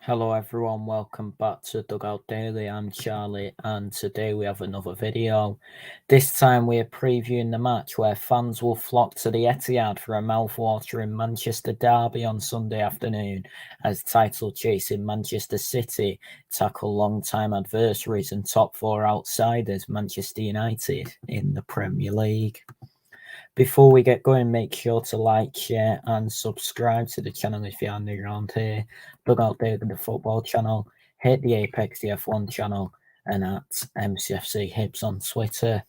Hello everyone, welcome back to Dugout Daily. I'm Charlie and today we have another video. This time we are previewing the match where fans will flock to the Etihad for a mouth-watering Manchester derby on Sunday afternoon as title-chasing Manchester City tackle long-time adversaries and top four outsiders Manchester United in the Premier League. Before we get going, make sure to like, share, and subscribe to the channel if you are new around here. Dugout Daily, the football channel, hit the Apex the F1 channel, and at MCFC Hibs on Twitter.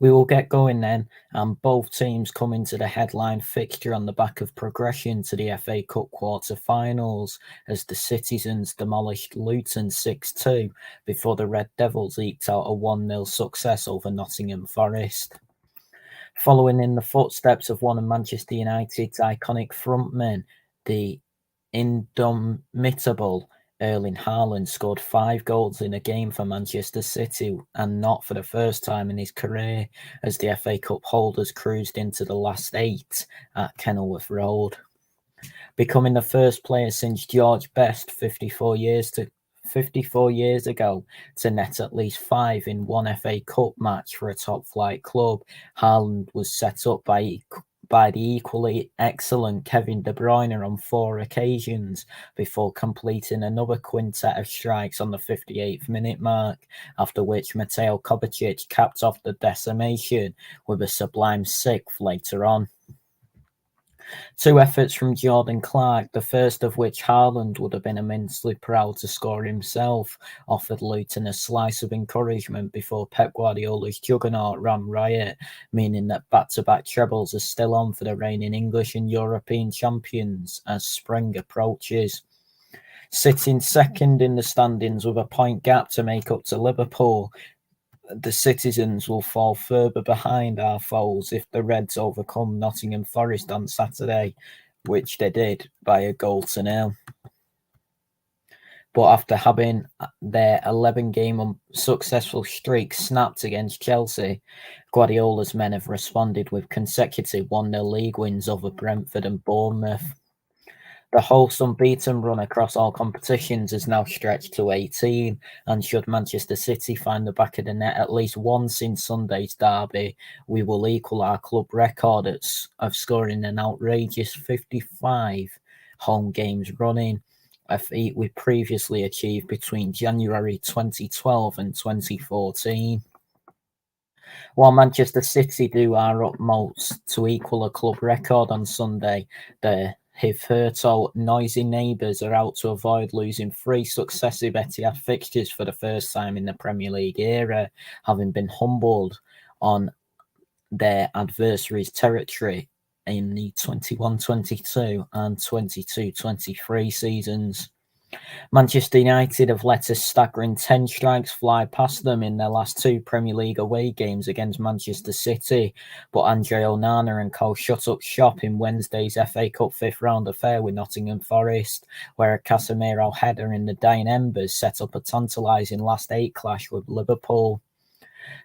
We will get going then, and both teams come into the headline fixture on the back of progression to the FA Cup quarter-finals as the Citizens demolished Luton 6-2 before the Red Devils eked out a 1-0 success over Nottingham Forest. Following in the footsteps of one of Manchester United's iconic frontmen, the indomitable Erling Haaland scored 5 goals in a game for Manchester City, and not for the first time in his career, as the FA Cup holders cruised into the last 8 at Kenilworth Road. Becoming the first player since George Best 54 years ago to net at least 5 in one FA Cup match for a top-flight club, Haaland was set up by the equally excellent Kevin De Bruyne on 4 occasions before completing another quintet of strikes on the 58th minute mark, after which Mateo Kovacic capped off the decimation with a sublime 6th later on. 2 efforts from Jordan Clark, the first of which Haaland would have been immensely proud to score himself, offered Luton a slice of encouragement before Pep Guardiola's juggernaut ran riot, meaning that back-to-back trebles are still on for the reigning English and European champions as spring approaches. Sitting second in the standings with a point gap to make up to Liverpool, the Citizens will fall further behind our foes if the Reds overcome Nottingham Forest on Saturday, which they did by a 0-0. But after having their 11-game unsuccessful streak snapped against Chelsea, Guardiola's men have responded with consecutive 1-0 league wins over Brentford and Bournemouth. The Hulk's unbeaten run across all competitions is now stretched to 18, and should Manchester City find the back of the net at least once in Sunday's derby, we will equal our club record of scoring an outrageous 55 home games running, a feat we previously achieved between January 2012 and 2014. While Manchester City do our utmost to equal a club record on Sunday, the hitherto noisy neighbours are out to avoid losing 3 successive Etihad fixtures for the first time in the Premier League era, having been humbled on their adversaries' territory in the 21-22 and 22-23 seasons. Manchester United have let a staggering 10 strikes fly past them in their last 2 Premier League away games against Manchester City, but Andre Onana and co shut up shop in Wednesday's FA Cup 5th round affair with Nottingham Forest, where a Casemiro header in the dying embers set up a tantalising last 8 clash with Liverpool.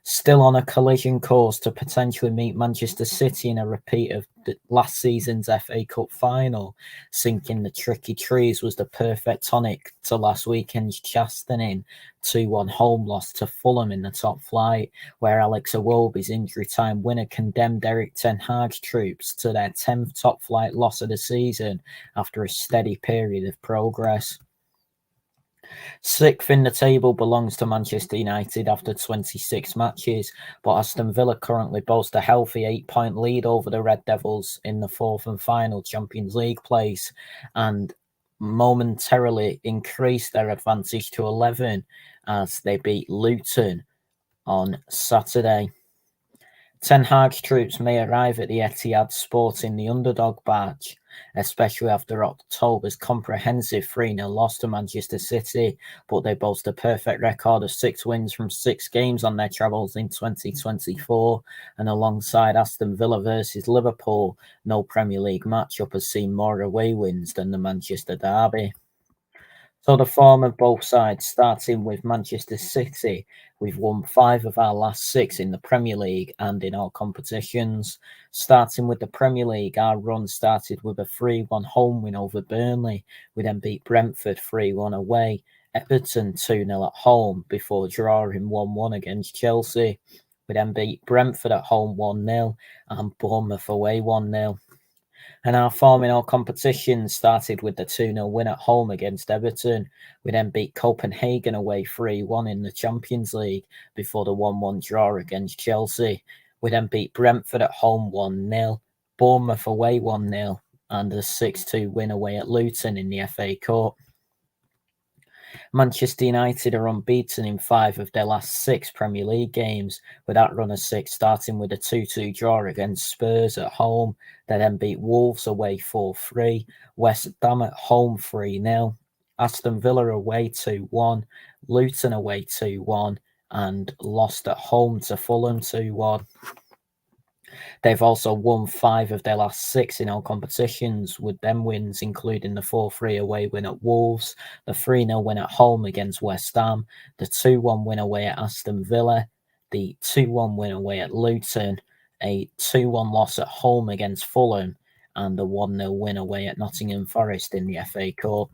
Still on a collision course to potentially meet Manchester City in a repeat of last season's FA Cup final, sinking the tricky trees was the perfect tonic to last weekend's chastening 2-1 home loss to Fulham in the top flight, where Alex Iwobi's injury time winner condemned Erik ten Hag's troops to their 10th top flight loss of the season after a steady period of progress. 6th in the table belongs to Manchester United after 26 matches, but Aston Villa currently boast a healthy 8-point lead over the Red Devils in the 4th and final Champions League place, and momentarily increased their advantage to 11 as they beat Luton on Saturday. Ten Hag's troops may arrive at the Etihad sporting the underdog badge, especially after October's comprehensive 3-0 loss to Manchester City, but they boast a perfect record of 6 wins from 6 games on their travels in 2024, and alongside Aston Villa versus Liverpool, no Premier League matchup has seen more away wins than the Manchester derby. So the form of both sides, starting with Manchester City, we've won 5 of our last 6 in the Premier League and in all competitions. Starting with the Premier League, our run started with a 3-1 home win over Burnley. We then beat Brentford 3-1 away, Everton 2-0 at home before drawing 1-1 against Chelsea. We then beat Brentford at home 1-0 and Bournemouth away 1-0. And our form in all competitions started with the 2-0 win at home against Everton. We then beat Copenhagen away 3-1 in the Champions League before the 1-1 draw against Chelsea. We then beat Brentford at home 1-0, Bournemouth away 1-0, and a 6-2 win away at Luton in the FA Cup. Manchester United are unbeaten in 5 of their last 6 Premier League games, with that run of 6 starting with a 2-2 draw against Spurs at home. They then beat Wolves away 4-3, West Ham at home 3-0, Aston Villa away 2-1, Luton away 2-1, and lost at home to Fulham 2-1. They've also won 5 of their last 6 in all competitions, with them wins including the 4-3 away win at Wolves, the 3-0 win at home against West Ham, the 2-1 win away at Aston Villa, the 2-1 win away at Luton, a 2-1 loss at home against Fulham, and the 1-0 win away at Nottingham Forest in the FA Cup.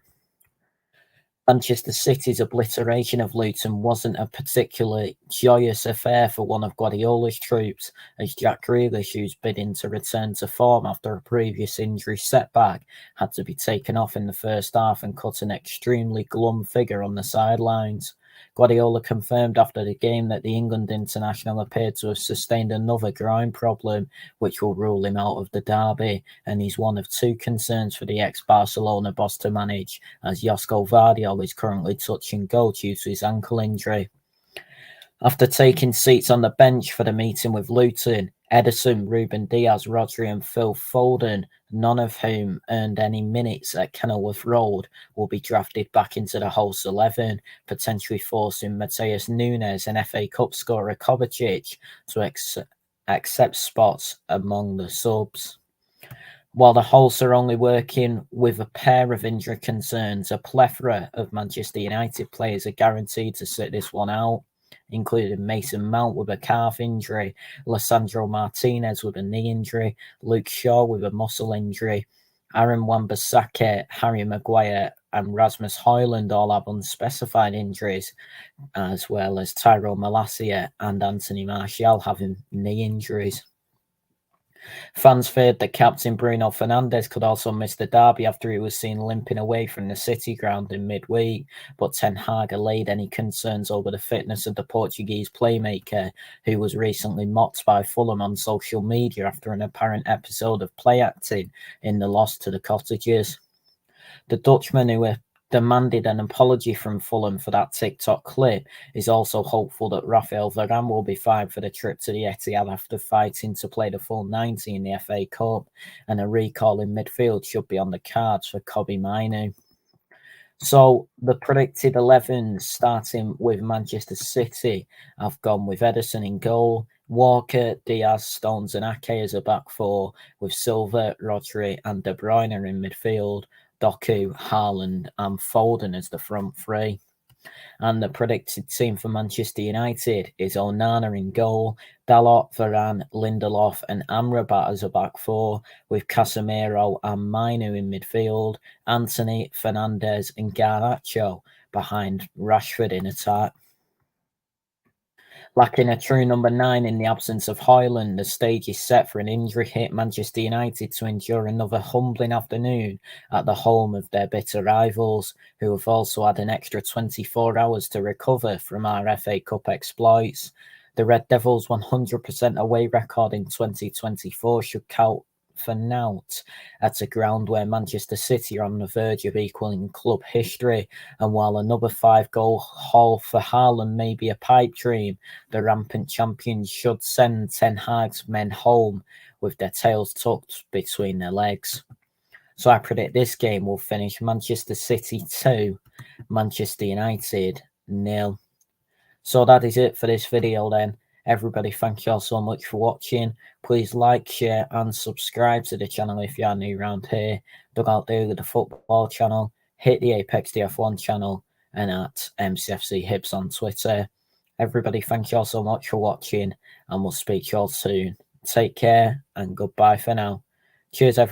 Manchester City's obliteration of Luton wasn't a particularly joyous affair for one of Guardiola's troops, as Jack Grealish, who's bidding to return to form after a previous injury setback, had to be taken off in the first half and cut an extremely glum figure on the sidelines. Guardiola confirmed after the game that the England international appeared to have sustained another groin problem, which will rule him out of the derby, and he's one of 2 concerns for the ex-Barcelona boss to manage, as Josko Vardiol is currently touch and go due to his ankle injury. After taking seats on the bench for the meeting with Luton, Ederson, Ruben Diaz, Rodri and Phil Foden, none of whom earned any minutes at Kenilworth Road, will be drafted back into the host 11, potentially forcing Mateus Nunes and FA Cup scorer Kovacic to accept spots among the subs. While the hosts are only working with a pair of injury concerns, a plethora of Manchester United players are guaranteed to sit this one out, including Mason Mount with a calf injury, Lisandro Martinez with a knee injury, Luke Shaw with a muscle injury, Aaron Wan-Bissaka, Harry Maguire and Rasmus Højlund all have unspecified injuries, as well as Tyrone Malacia and Anthony Martial having knee injuries. Fans feared that captain Bruno Fernandes could also miss the derby after he was seen limping away from the City ground in midweek, but Ten Hag allayed any concerns over the fitness of the Portuguese playmaker, who was recently mocked by Fulham on social media after an apparent episode of play acting in the loss to the Cottagers. The Dutchman, who demanded an apology from Fulham for that TikTok clip, is also hopeful that Rafael Varane will be fine for the trip to the Etihad after fighting to play the full 90 in the FA Cup, and a recall in midfield should be on the cards for Kobbie Mainoo. So the predicted 11, starting with Manchester City, I've gone with Ederson in goal, Walker, Diaz, Stones and Ake as a back 4, with Silva, Rodri and De Bruyne in midfield, Doku, Haaland and Foden as the front 3. And the predicted team for Manchester United is Onana in goal, Dalot, Varane, Lindelof and Amrabat as a back 4, with Casemiro and Mainoo in midfield, Antony, Fernandes and Garnacho behind Rashford in attack. Lacking a true number 9 in the absence of Højlund, the stage is set for an injury-hit Manchester United to endure another humbling afternoon at the home of their bitter rivals, who have also had an extra 24 hours to recover from our FA Cup exploits. The Red Devils' 100% away record in 2024 should count for naught at a ground where Manchester City are on the verge of equaling club history, and while another 5-goal haul for Haaland may be a pipe dream, the rampant champions should send Ten Hag's men home with their tails tucked between their legs. So I predict this game will finish Manchester City 2, Manchester United 0. So that is it for this video then. Everybody, thank you all so much for watching. Please like, share and subscribe to the channel if you are new around here. Dugout Daily, the football channel. hit the Apex DF1 channel, and at MCFC Hibs on Twitter. Everybody, thank you all so much for watching, and we'll speak to you all soon. Take care, and goodbye for now. Cheers, everyone.